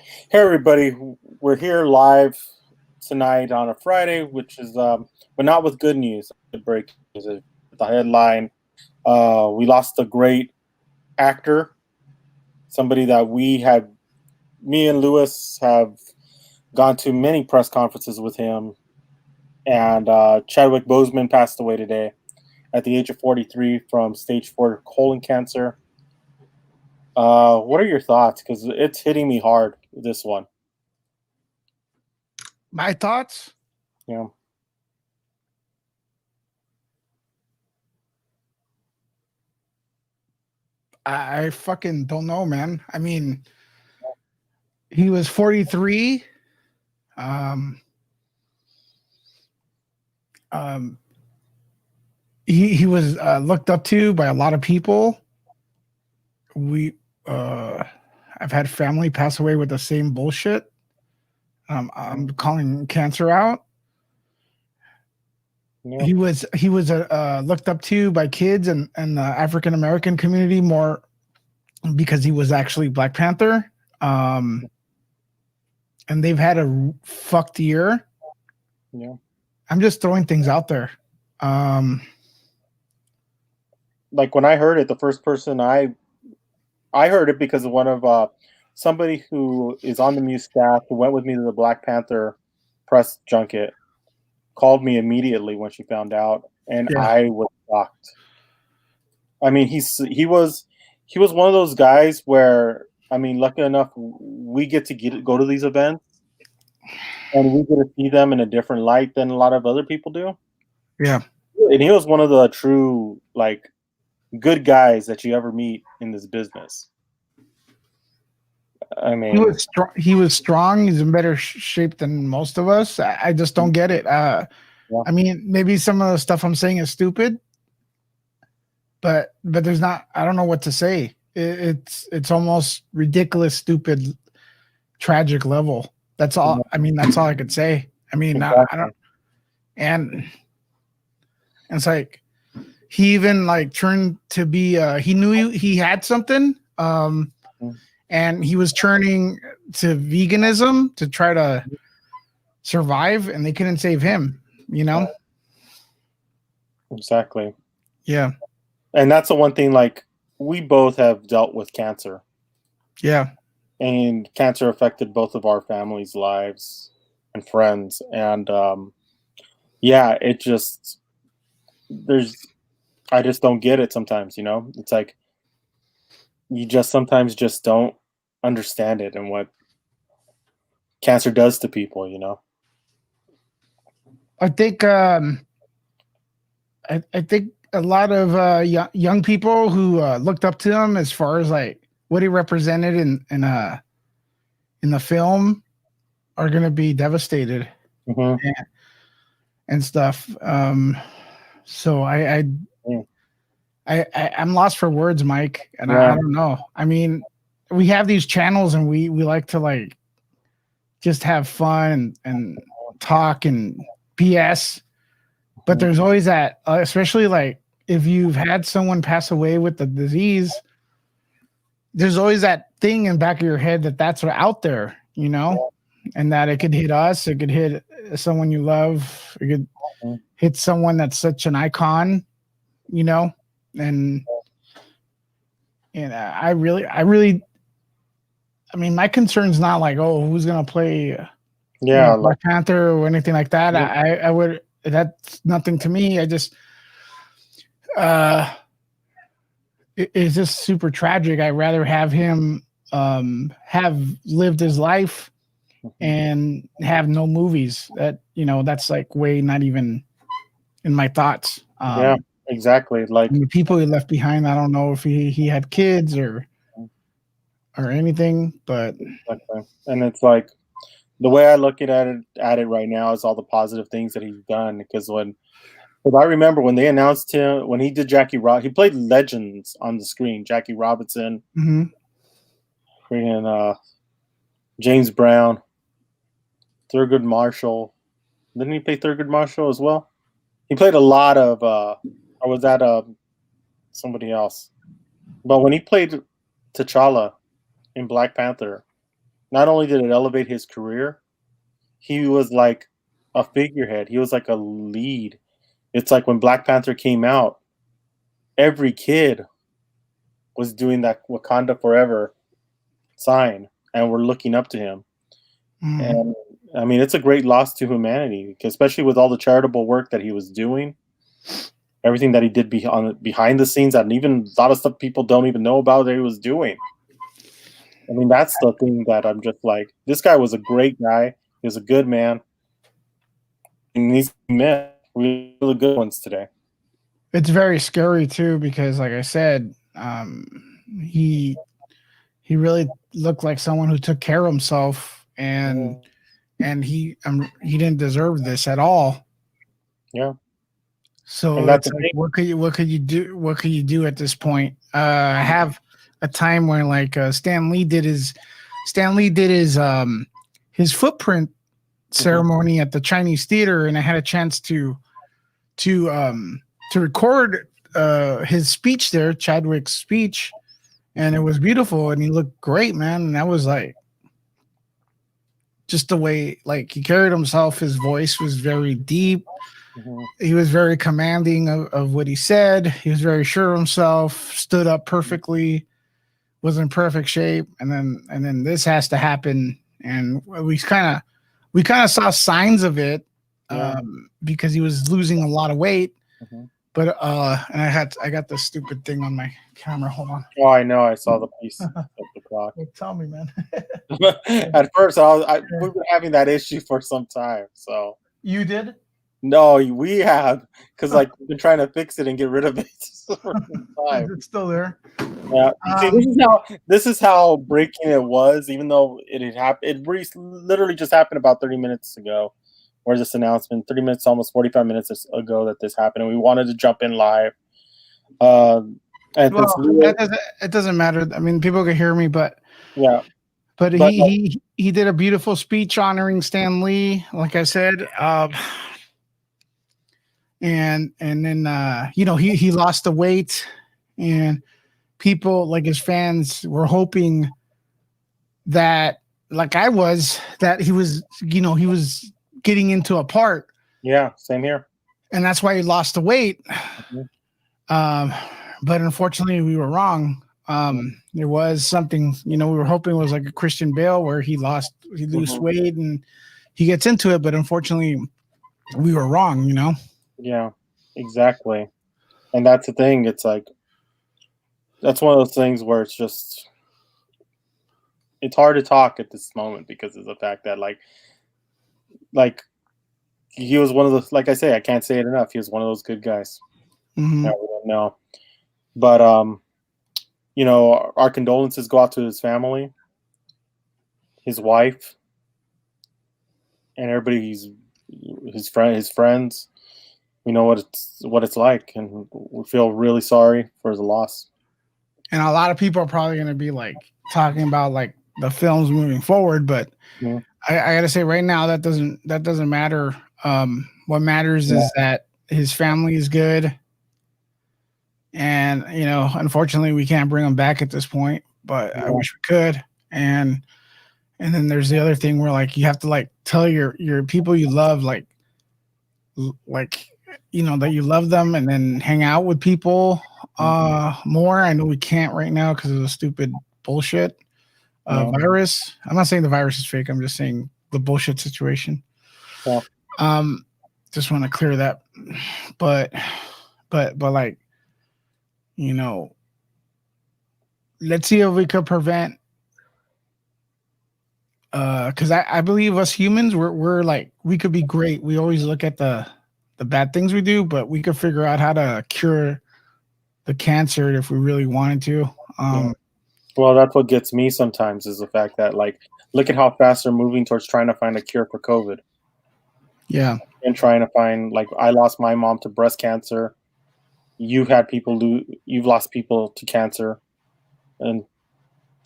Hey everybody, we're here live tonight on a Friday, which is but not with good news. The break is the headline. We lost a great actor, somebody that me and Lewis have gone to many press conferences with him, and Chadwick Boseman passed away today at the age of 43 from stage 4 colon cancer. What are your thoughts? Because it's hitting me hard, this one. My thoughts? Yeah. I fucking don't know, man. I mean, he was 43. Um, um, he was looked up to by a lot of people. I've had family pass away with the same bullshit. I'm calling cancer out. Yeah. He was looked up to by kids and the African American community more because he was actually Black Panther. And they've had a fucked year. Yeah. I'm just throwing things out there. Like when I heard it, the first person I heard it because of one of somebody who is on the MUSE staff who went with me to the Black Panther press junket called me immediately when she found out, and Yeah. I was shocked. I mean, he was one of those guys where, I mean, lucky enough we get to go to these events and we get to see them in a different light than a lot of other people do. Yeah. And he was one of the true, like, good guys that you ever meet in this business. I mean, he was strong. He's in better shape than most of us. I just don't get it. Yeah. I mean, maybe some of the stuff I'm saying is stupid, but there's not. I don't know what to say. It's almost ridiculous, stupid, tragic level. That's all. I mean, that's all I could say. I mean, Exactly. I don't. And it's like he even like turned to be. He knew he had something. And he was turning to veganism to try to survive, and they couldn't save him, you know? Exactly. Yeah. And that's the one thing, like, we both have dealt with cancer. Yeah. And cancer affected both of our families' lives and friends. And yeah, it just, I just don't get it sometimes, you know? It's like, you just sometimes just don't understand it and what cancer does to people, you know? I think I think a lot of young people who looked up to him as far as like what he represented in the film are going to be devastated and stuff. So I'm lost for words, Mike, and I don't know. I mean, we have these channels and we like to like just have fun and talk and BS, but there's always that, especially like if you've had someone pass away with the disease, there's always that thing in the back of your head that's out there, you know, and that it could hit us, it could hit someone you love, it could hit someone that's such an icon, you know, and I mean, my concern's not like, oh, who's gonna play Black Panther or anything like that. I would, that's nothing to me. I just it's just super tragic. I'd rather have him have lived his life and have no movies. That, you know, that's like way not even in my thoughts. Yeah, exactly. Like the people he left behind, I don't know if he had kids or anything, but and it's like the way I look at it right now is all the positive things that he's done. Because I remember when they announced him, when he did he played legends on the screen. Jackie Robinson, freaking James Brown, Thurgood Marshall. Didn't he play Thurgood Marshall as well? He played a lot of, or was that somebody else? But when he played T'Challa in Black Panther, not only did it elevate his career, he was like a figurehead. He was like a lead. It's like when Black Panther came out, every kid was doing that Wakanda Forever sign, and we're looking up to him. And I mean, it's a great loss to humanity, especially with all the charitable work that he was doing, everything that he did behind the scenes, and even a lot of stuff people don't even know about that he was doing. I mean, that's the thing that I'm just like, this guy was a great guy. He was a good man. And these men, really good ones today. It's very scary too, because like I said, he really looked like someone who took care of himself, and he didn't deserve this at all. Yeah. So it's like, what could you do? What could you do at this point? I have a time where like Stan Lee did his footprint ceremony at the Chinese Theater, and I had a chance to record his speech there, Chadwick's speech, and it was beautiful, and he looked great, man. And that was like just the way like he carried himself. His voice was very deep. He was very commanding of what he said. He was very sure of himself, stood up perfectly, was in perfect shape. And then this has to happen. And we kind of saw signs of it because he was losing a lot of weight. But and I got this stupid thing on my camera. Hold on. Oh, I know. I saw the piece of the clock. Tell me, man. At first, we've been having that issue for some time. So you did? No, we have, because like we've been trying to fix it and get rid of it for some time. It's still there. Yeah. See, this is how breaking it was, even though it had happened. It literally just happened about 30 minutes ago. Where's this announcement? 30 minutes, almost 45 minutes ago that this happened, and we wanted to jump in live. And it doesn't matter. I mean, people can hear me, but yeah. But he did a beautiful speech honoring Stan Lee, like I said. And then he lost the weight, and people like his fans were hoping that, like I was, that he was getting into a part. Yeah, same here. And that's why he lost the weight. But unfortunately we were wrong. There was something, we were hoping it was like a Christian Bale where he lose weight and he gets into it, but unfortunately we were wrong, Yeah, exactly. And that's the thing. It's like, that's one of those things where it's hard to talk at this moment because of the fact that like he was one of the, like I say, I can't say it enough. He was one of those good guys. Mm-hmm. I don't know. But, our condolences go out to his family, his wife, and everybody, his friends. We know what it's like, and we feel really sorry for the loss. And a lot of people are probably going to be like talking about like the films moving forward, but I got to say right now that doesn't matter. What matters is that his family is good, and unfortunately we can't bring him back at this point, but I wish we could. And then there's the other thing where like you have to like tell your people you love like that you love them, and then hang out with people more. I know we can't right now because of the stupid bullshit virus. I'm not saying the virus is fake. I'm just saying the bullshit situation. Yeah. Just want to clear that. But like, let's see if we could prevent. Because I believe us humans, we're like, we could be great. We always look at the bad things we do, but we could figure out how to cure the cancer if we really wanted to. Well, that's what gets me sometimes is the fact that like, look at how fast they're moving towards trying to find a cure for COVID. Yeah. And trying to find, like, I lost my mom to breast cancer. You've lost people to cancer. And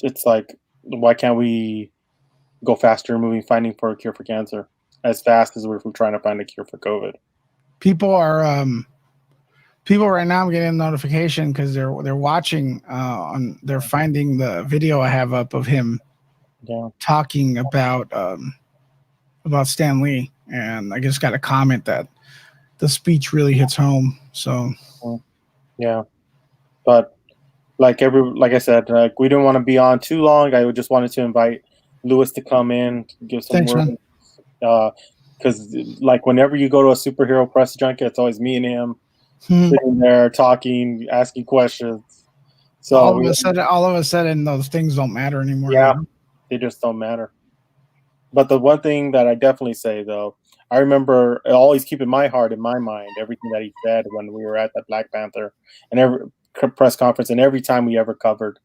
it's like, why can't we go faster finding for a cure for cancer as fast as we're trying to find a cure for COVID? People right now, I'm getting a notification because they're watching they're finding the video I have up of him talking about Stan Lee, and I just got a comment that the speech really hits home. So yeah, but like I said, like we didn't want to be on too long. I just wanted to invite Lewis to come in, give some words. Because like whenever you go to a superhero press junket, it's always me and him sitting there talking, asking questions. So all of a sudden, those things don't matter anymore. Yeah, they just don't matter. But the one thing that I definitely say though, I remember I always keep in my heart, in my mind, everything that he said when we were at that Black Panther and every press conference and every time we ever covered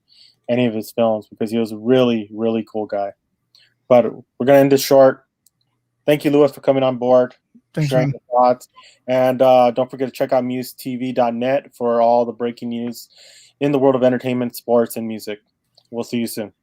any of his films, because he was a really, really cool guy. But we're gonna end this short. Thank you, Lewis, for coming on board, sharing your thoughts. And don't forget to check out musetv.net for all the breaking news in the world of entertainment, sports, and music. We'll see you soon.